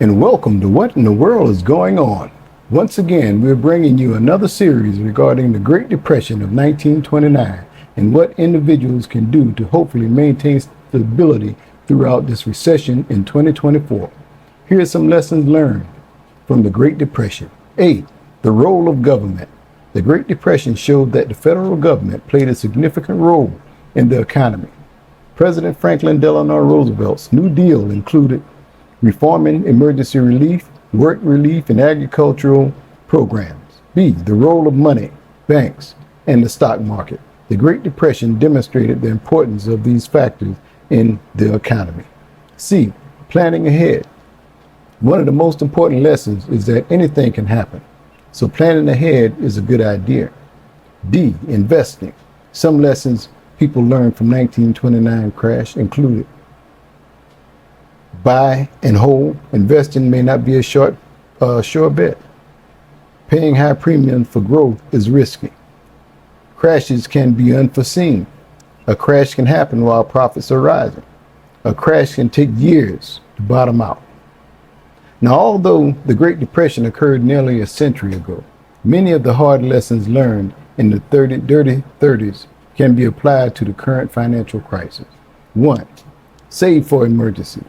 and welcome to What in the World is Going On. Once again, we're bringing you another series regarding the Great Depression of 1929 and what individuals can do to hopefully maintain stability throughout this recession in 2024. Here are some lessons learned from the Great Depression. A. The role of government. The Great Depression showed that the federal government played a significant role in the economy. President Franklin Delano Roosevelt's New Deal included reforming emergency relief, work relief, and agricultural programs. B. The role of money, banks, and the stock market. The Great Depression demonstrated the importance of these factors in the economy. C. Planning ahead. One of the most important lessons is that anything can happen, so planning ahead is a good idea. D. Investing. Some lessons people learned from 1929 crash included buy and hold. Investing may not be a sure bet. Paying high premiums for growth is risky. Crashes can be unforeseen. A crash can happen while profits are rising. A crash can take years to bottom out. Now, although the Great Depression occurred nearly a century ago, many of the hard lessons learned in the dirty 30s can be applied to the current financial crisis. 1. Save for emergencies.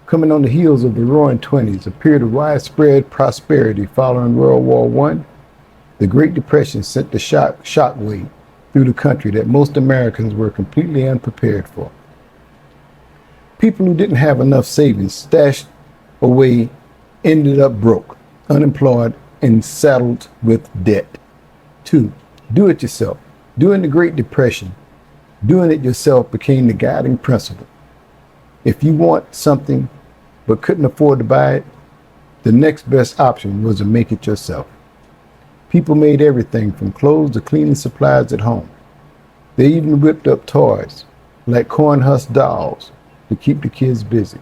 Coming on the heels of the Roaring Twenties, a period of widespread prosperity following World War I, the Great Depression sent the shockwave through the country that most Americans were completely unprepared for. People who didn't have enough savings stashed away ended up broke, unemployed, and saddled with debt. 2. Do it yourself. During the Great Depression, doing it yourself became the guiding principle. If you want something but couldn't afford to buy it, the next best option was to make it yourself. People made everything from clothes to cleaning supplies at home. They even whipped up toys like corn husk dolls to keep the kids busy.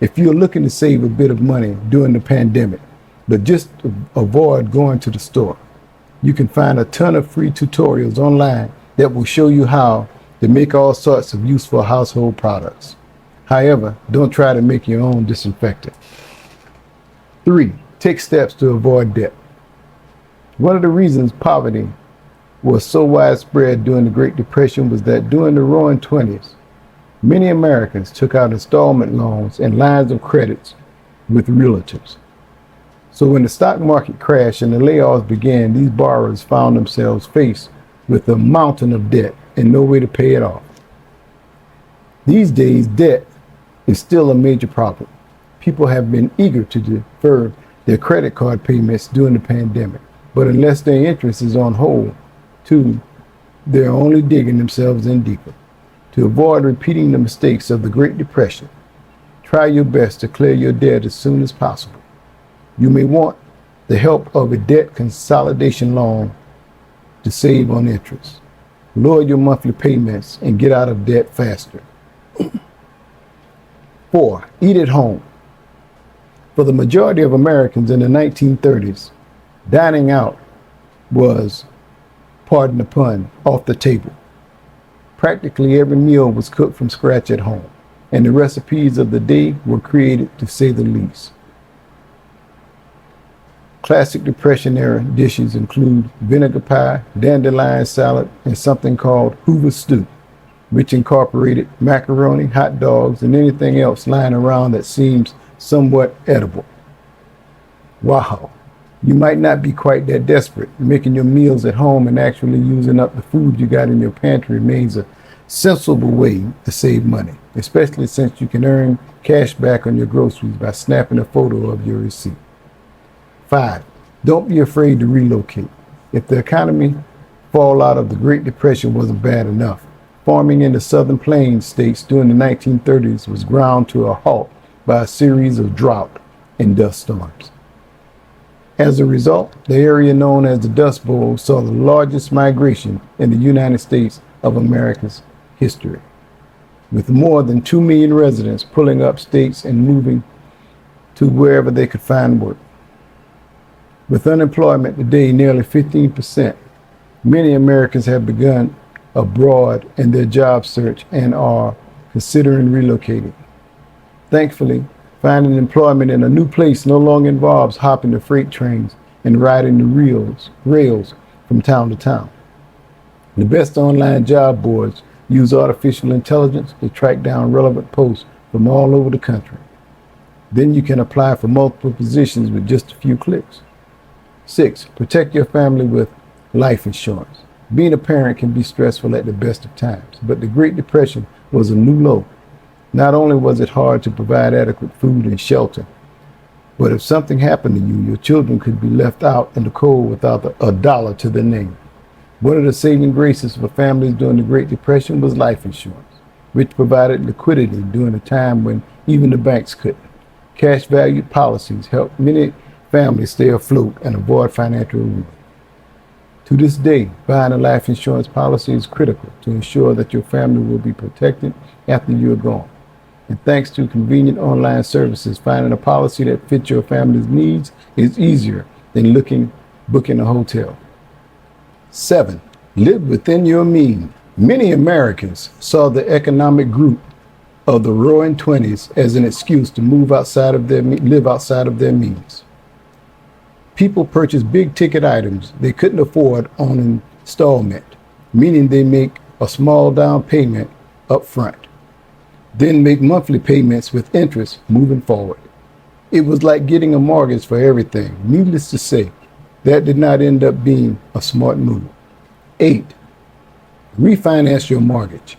If you're looking to save a bit of money during the pandemic, but just avoid going to the store, you can find a ton of free tutorials online that will show you how to make all sorts of useful household products. However, don't try to make your own disinfectant. 3. Take steps to avoid debt. One of the reasons poverty was so widespread during the Great Depression was that during the Roaring Twenties, many Americans took out installment loans and lines of credits with realtors. So when the stock market crashed and the layoffs began, these borrowers found themselves faced with a mountain of debt and no way to pay it off. These days, debt is still a major problem. People have been eager to defer their credit card payments during the pandemic, but unless their interest is on hold, too, they're only digging themselves in deeper. To avoid repeating the mistakes of the Great Depression, try your best to clear your debt as soon as possible. You may want the help of a debt consolidation loan to save on interest. Lower your monthly payments and get out of debt faster. 4. Eat at home. For the majority of Americans in the 1930s, dining out was, pardon the pun, off the table. Practically every meal was cooked from scratch at home, and the recipes of the day were created, to say the least. Classic Depression era dishes include vinegar pie, dandelion salad, and something called Hoover stew, which incorporated macaroni, hot dogs, and anything else lying around that seems somewhat edible. Wow, you might not be quite that desperate. Making your meals at home and actually using up the food you got in your pantry remains a sensible way to save money, especially since you can earn cash back on your groceries by snapping a photo of your receipt. 5. Don't be afraid to relocate. If the economy fallout of the Great Depression wasn't bad enough, farming in the Southern Plains states during the 1930s was ground to a halt by a series of drought and dust storms. As a result, the area known as the Dust Bowl saw the largest migration in the United States of America's history, with more than 2 million residents pulling up states and moving to wherever they could find work. With unemployment today nearly 15%, many Americans have begun abroad in their job search and are considering relocating. Thankfully, Finding employment in a new place no longer involves hopping the freight trains and riding the rails from town to town. The best online job boards use artificial intelligence to track down relevant posts from all over the country. Then you can apply for multiple positions with just a few clicks. 6. Protect your family with life insurance. Being a parent can be stressful at the best of times, but the Great Depression was a new low. Not only was it hard to provide adequate food and shelter, but if something happened to you, your children could be left out in the cold without a dollar to their name. One of the saving graces for families during the Great Depression was life insurance, which provided liquidity during a time when even the banks couldn't. Cash valued policies helped many families stay afloat and avoid financial ruin. To this day, buying a life insurance policy is critical to ensure that your family will be protected after you are gone. And thanks to convenient online services, finding a policy that fits your family's needs is easier than booking a hotel. 7. Live within your means. Many Americans saw the economic growth of the roaring 20s as an excuse to live outside of their means. People purchase big ticket items they couldn't afford on installment, meaning they make a small down payment up front, then make monthly payments with interest moving forward. It was like getting a mortgage for everything. Needless to say, that did not end up being a smart move. 8. Refinance your mortgage.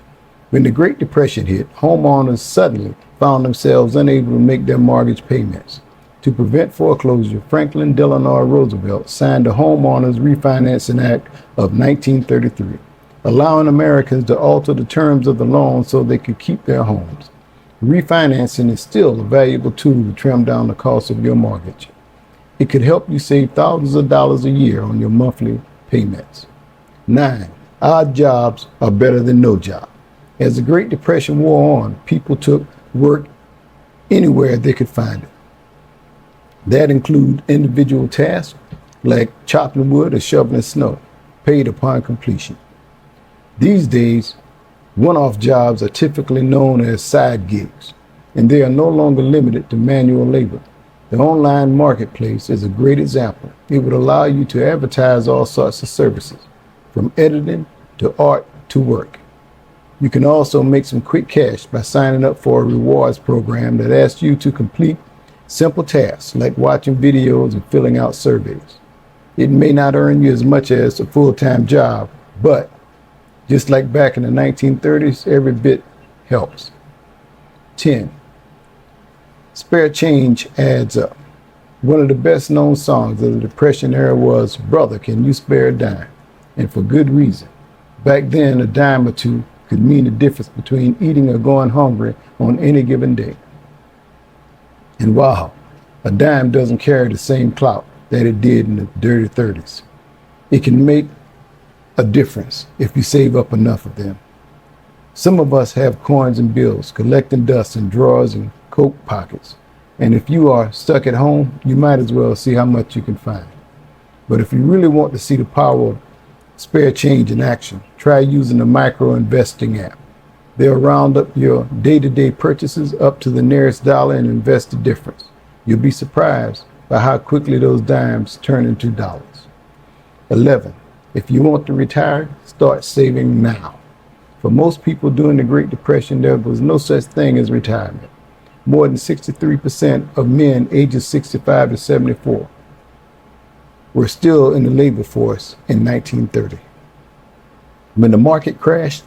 When the Great Depression hit, homeowners suddenly found themselves unable to make their mortgage payments. To prevent foreclosure, Franklin Delano Roosevelt signed the Homeowners Refinancing Act of 1933, allowing Americans to alter the terms of the loan so they could keep their homes. Refinancing is still a valuable tool to trim down the cost of your mortgage. It could help you save thousands of dollars a year on your monthly payments. 9. Odd jobs are better than no job. As the Great Depression wore on, people took work anywhere they could find it. That include individual tasks like chopping wood or shoveling snow, paid upon completion. These days, one-off jobs are typically known as side gigs, and they are no longer limited to manual labor. The online marketplace is a great example. It would allow you to advertise all sorts of services, from editing to art to work. You can also make some quick cash by signing up for a rewards program that asks you to complete simple tasks like watching videos and filling out surveys. It may not earn you as much as a full-time job, but just like back in the 1930s, every bit helps. 10. Spare change adds up. One of the best known songs of the Depression era was "Brother, Can You Spare a Dime?" And for good reason. Back then, a dime or two could mean the difference between eating or going hungry on any given day. And wow, a dime doesn't carry the same clout that it did in the dirty 30s. It can make a difference if you save up enough of them. Some of us have coins and bills collecting dust in drawers and coat pockets. And if you are stuck at home, you might as well see how much you can find. But if you really want to see the power of spare change in action, try using the micro investing app. They'll round up your day-to-day purchases up to the nearest dollar and invest the difference. You'll be surprised by how quickly those dimes turn into dollars. 11. If you want to retire, start saving now. For most people during the Great Depression, there was no such thing as retirement. More than 63% of men ages 65 to 74 were still in the labor force in 1930. When the market crashed,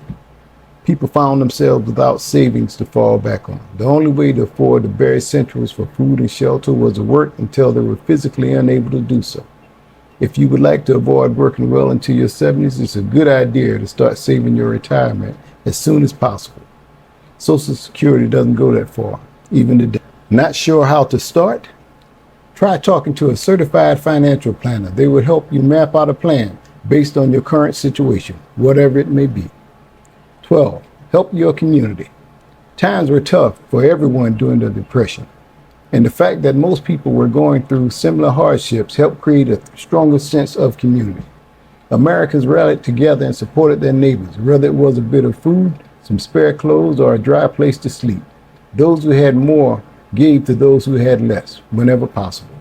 people found themselves without savings to fall back on. The only way to afford the bare essentials for food and shelter was to work until they were physically unable to do so. If you would like to avoid working well into your 70s, it's a good idea to start saving your retirement as soon as possible. Social Security doesn't go that far, even today. Not sure how to start? Try talking to a certified financial planner. They would help you map out a plan based on your current situation, whatever it may be. 12. Help your community. Times were tough for everyone during the Depression, and the fact that most people were going through similar hardships helped create a stronger sense of community. Americans rallied together and supported their neighbors, whether it was a bit of food, some spare clothes, or a dry place to sleep. Those who had more gave to those who had less whenever possible.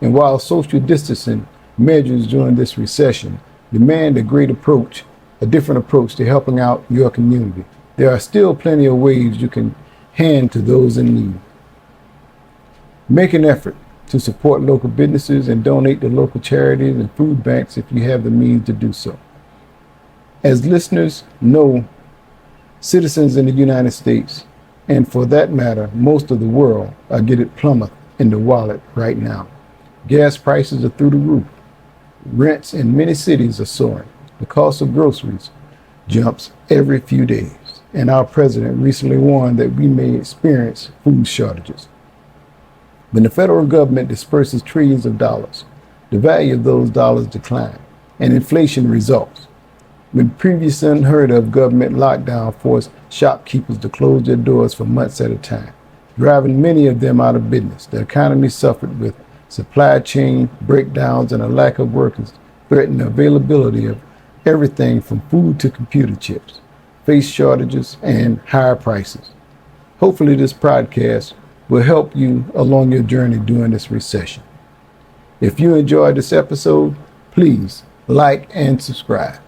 And while social distancing measures during this recession demand a different approach to helping out your community, there are still plenty of ways you can hand to those in need. Make an effort to support local businesses and donate to local charities and food banks if you have the means to do so. As listeners know, citizens in the United States, and for that matter, most of the world, are getting plummet in the wallet right now. Gas prices are through the roof. Rents in many cities are soaring. The cost of groceries jumps every few days. And our president recently warned that we may experience food shortages. When the federal government disperses trillions of dollars, the value of those dollars decline, and inflation results. When previous unheard of government lockdown forced shopkeepers to close their doors for months at a time, driving many of them out of business, the economy suffered with supply chain breakdowns and a lack of workers threatening the availability of everything from food to computer chips, face shortages, and higher prices. Hopefully this podcast will help you along your journey during this recession. If you enjoyed this episode, please like and subscribe.